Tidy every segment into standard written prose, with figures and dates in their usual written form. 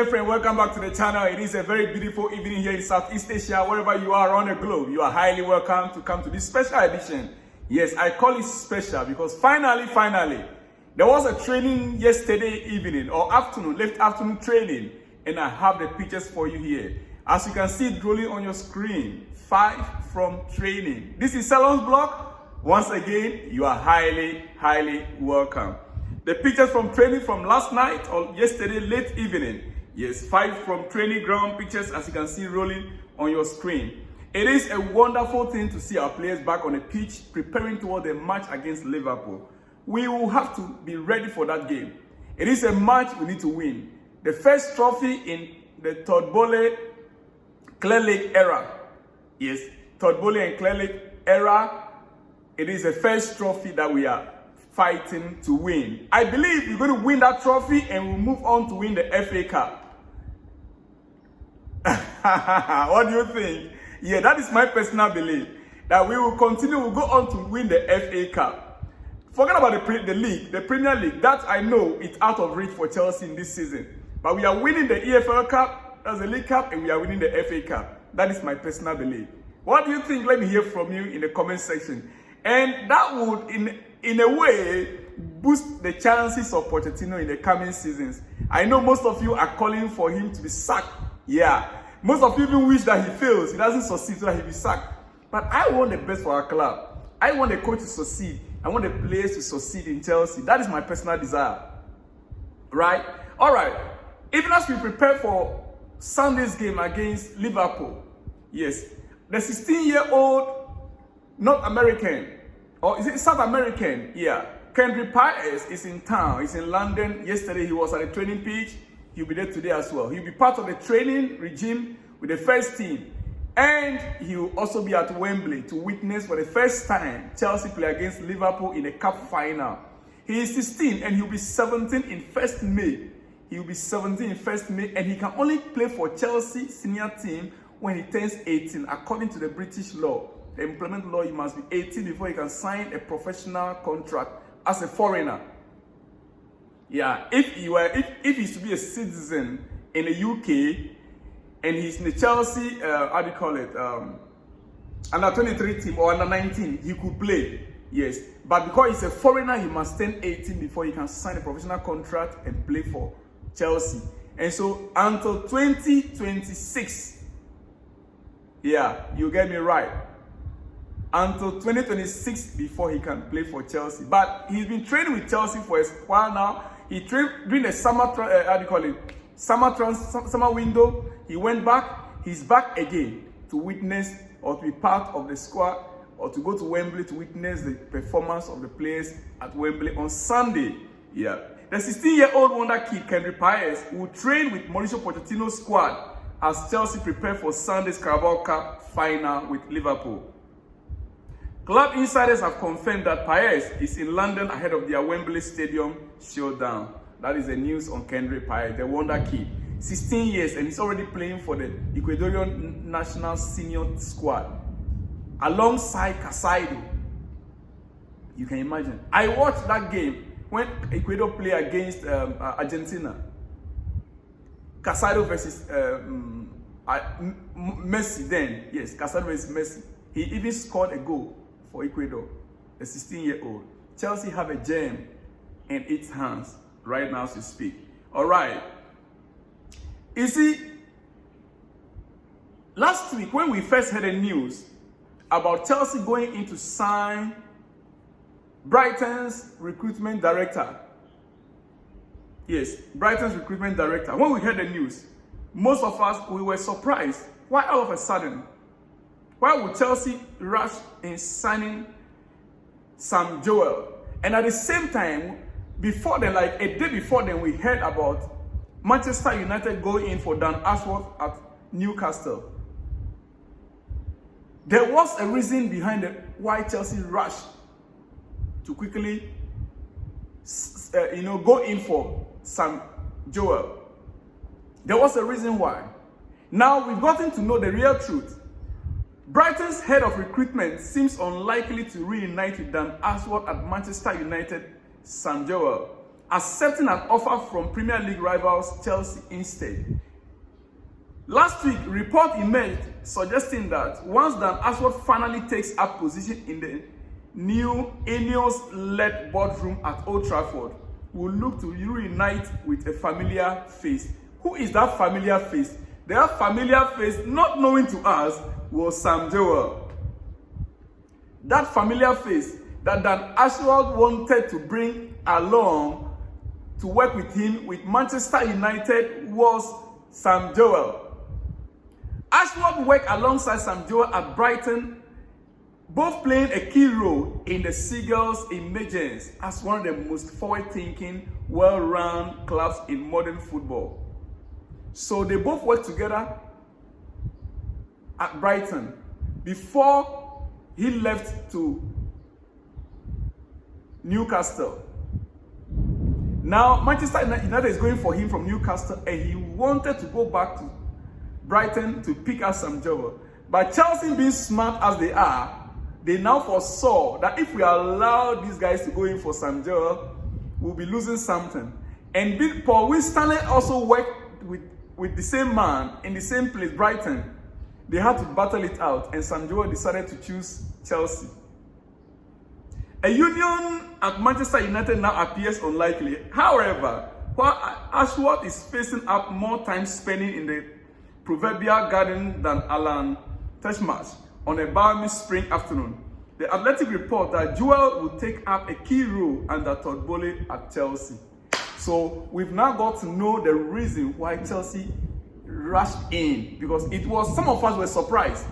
dear friend, welcome back to the channel. It is a very beautiful evening here in Southeast Asia. Wherever you are around the globe, you are highly welcome to come to this special edition. Yes, I call it special because finally, there was a training yesterday evening or afternoon, late afternoon training, and I have the pictures for you here. As you can see it rolling on your screen, 5 from training. This is Salon's blog. Once again, you are highly welcome. The pictures from training from last night or yesterday late evening. Yes, 5 from training ground pictures as you can see rolling on your screen. It is a wonderful thing to see our players back on the pitch preparing toward the match against Liverpool. We will have to be ready for that game. It is a match we need to win. The first trophy in the Todd Boehly Clear Lake era. Yes, Todd Boehly and Clear Lake era. It is the first trophy that we are fighting to win. I believe we're going to win that trophy and we'll move on to win the FA Cup. What do you think? Yeah, that is my personal belief. That we will continue, we'll go on to win the FA Cup. Forget about the league, the Premier League. That I know it's out of reach for Chelsea in this season. But we are winning the EFL Cup, that's the League Cup, and we are winning the FA Cup. That is my personal belief. What do you think? Let me hear from you in the comment section. And that would, in a way, boost the chances of Pochettino in the coming seasons. I know most of you are calling for him to be sacked. Yeah. Most of you even wish that he fails, he doesn't succeed so that he'll be sacked. But I want the best for our club. I want the coach to succeed. I want the players to succeed in Chelsea. That is my personal desire. Right? All right. Even as we prepare for Sunday's game against Liverpool, yes, the 16-year-old North American, or is it South American? Yeah. Kendry Paez is in town. He's in London. Yesterday he was at the training pitch. He'll be there today as well. He'll be part of the training regime with the first team. And he will also be at Wembley to witness for the first time Chelsea play against Liverpool in a cup final. He is 16 and he'll be 17 in 1st May. He'll be 17 in 1st May and he can only play for Chelsea senior team when he turns 18 according to the British law. The employment law, you must be 18 before you can sign a professional contract as a foreigner. Yeah, if he's to be a citizen in the UK and he's in the Chelsea, how do you call it, under 23 team or under 19, he could play. Yes, but because he's a foreigner, he must turn 18 before he can sign a professional contract and play for Chelsea. And so until 2026, yeah, you get me right. Until 2026 before he can play for Chelsea. But he's been training with Chelsea for a while now. He trained during the summer, summer window. He went back. He's back again to witness or to be part of the squad or to go to Wembley to witness the performance of the players at Wembley on Sunday. Yeah. The 16-year-old wonder kid, Kendry Paez, will train with Mauricio Pochettino's squad as Chelsea prepare for Sunday's Carabao Cup final with Liverpool. Club insiders have confirmed that Paez is in London ahead of their Wembley Stadium showdown. That is the news on Kendry Paez, the wonder kid. 16 years and he's already playing for the Ecuadorian national senior squad alongside Casado. You can imagine. I watched that game when Ecuador played against Argentina. Casado versus Messi then. Yes, Casado versus Messi. He even scored a goal for Ecuador, a 16-year-old. Chelsea have a gem in its hands right now as we speak. All right. You see, last week when we first heard the news about Chelsea going in to sign Brighton's recruitment director. Yes, Brighton's recruitment director. When we heard the news, most of us, we were surprised. Why all of a sudden? Why would Chelsea rush in signing Sam Joel? And at the same time, before then, like a day before then, we heard about Manchester United going in for Dan Ashworth at Newcastle. There was a reason behind why Chelsea rushed to quickly, go in for Sam Joel. There was a reason why. Now we've gotten to know the real truth. Brighton's head of recruitment seems unlikely to reunite with Dan Ashworth at Manchester United, Sam Joel. accepting an offer from Premier League rivals Chelsea instead. Last week, report emerged suggesting that once Dan Ashworth finally takes up position in the new Ineos-led boardroom at Old Trafford, will look to reunite with a familiar face. Who is that familiar face? That familiar face, not known to us, was Sam Joel. That familiar face that Dan Ashworth wanted to bring along to work with him with Manchester United was Sam Joel. Ashworth worked alongside Sam Joel at Brighton, both playing a key role in the Seagulls' emergence as one of the most forward-thinking, well-run clubs in modern football. So they both worked together at Brighton before he left to Newcastle. Now, Manchester United is going for him from Newcastle, and he wanted to go back to Brighton to pick up Sam Joel. But Chelsea, being smart as they are, they now foresaw that if we allow these guys to go in for Sam Joel, we'll be losing something. And Paul Winstanley also worked with the same man in the same place, Brighton. They had to battle it out, and Sam Joel decided to choose Chelsea. A union at Manchester United now appears unlikely. However, while Ashworth is facing up more time spending in the proverbial garden than Alan Teshmash on a balmy spring afternoon, the Athletic report that Joel will take up a key role under Todd Bowley at Chelsea. So we've now got to know the reason why Chelsea rushed in, because it was, some of us were surprised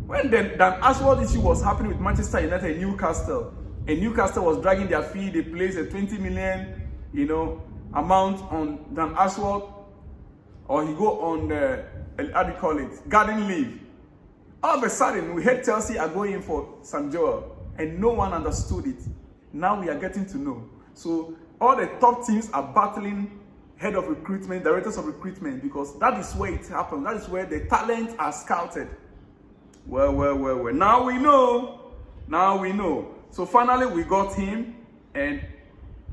when Dan Ashworth issue was happening with Manchester United and Newcastle, and Newcastle was dragging their feet. They placed a 20 million, amount on Dan Ashworth, or he go on the, how do you call it, garden leave. All of a sudden, we heard Chelsea are going in for Sam Joel, and no one understood it. Now we are getting to know. So all the top teams are battling head of recruitment, directors of recruitment, because that is where it happens. That is where the talent are scouted. Well. Now we know. So finally, we got him, and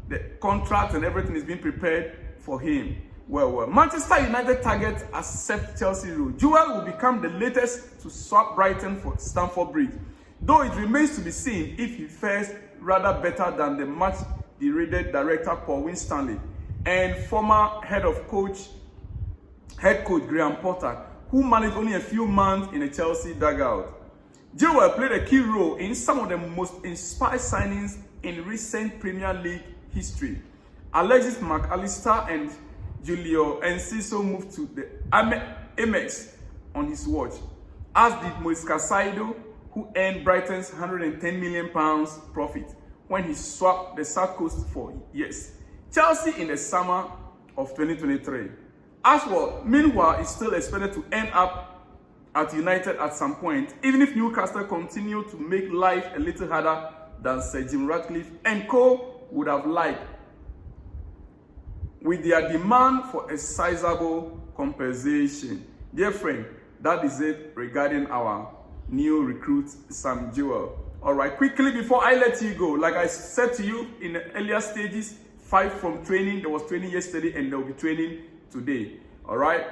the contract and everything is being prepared for him. Well. Manchester United targets accept Chelsea rule. Joel will become the latest to swap Brighton for Stamford Bridge, though it remains to be seen if he fares rather better than the much derided director Paul Winstanley and former head coach Graham Potter, who managed only a few months in a Chelsea dugout. Joel played a key role in some of the most inspired signings in recent Premier League history. Alexis McAllister and Julio Enciso moved to the Amex on his watch, as did Moise Caicedo, who earned Brighton's £110 million profit when he swapped the South Coast for years. Chelsea in the summer of 2023. Ashworth, meanwhile, is still expected to end up at United at some point, even if Newcastle continue to make life a little harder than Sir Jim Ratcliffe and co would have liked, with their demand for a sizable compensation. Dear friend, that is it regarding our new recruit, Sam Joel. All right, quickly before I let you go, like I said to you in the earlier stages, 5 from training. There was training yesterday and there will be training today. All right.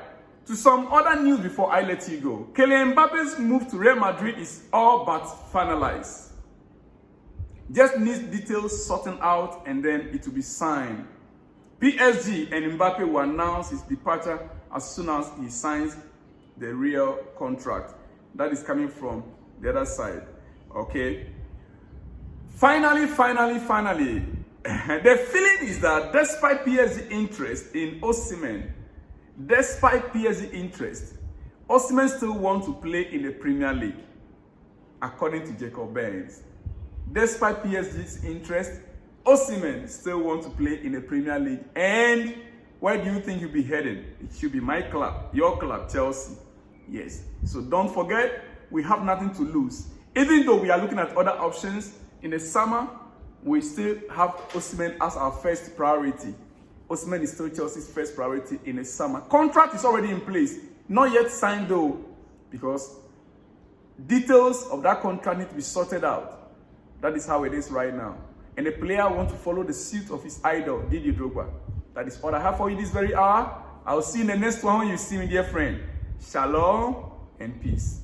To some other news before I let you go. Kylian Mbappe's move to Real Madrid is all but finalized. Just needs details sorting out and then it will be signed. PSG and Mbappe will announce his departure as soon as he signs the real contract. That is coming from the other side. Okay. Finally, the feeling is that despite PSG interest in Osimehn, Osimehn still wants to play in the Premier League, according to Jacob Baines. Despite PSG's interest, Osimehn still wants to play in the Premier League. And where do you think he'll be headed? It should be my club, your club, Chelsea. Yes. So don't forget, we have nothing to lose. Even though we are looking at other options, in the summer, we still have Osimehn as our first priority. Osimehn is still Chelsea's first priority in the summer. Contract is already in place. Not yet signed though, because details of that contract need to be sorted out. That is how it is right now. and a player wants to follow the suit of his idol, Didier Drogba. That is all I have for you this very hour. I'll see you in the next one when you see me, dear friend. Shalom and peace.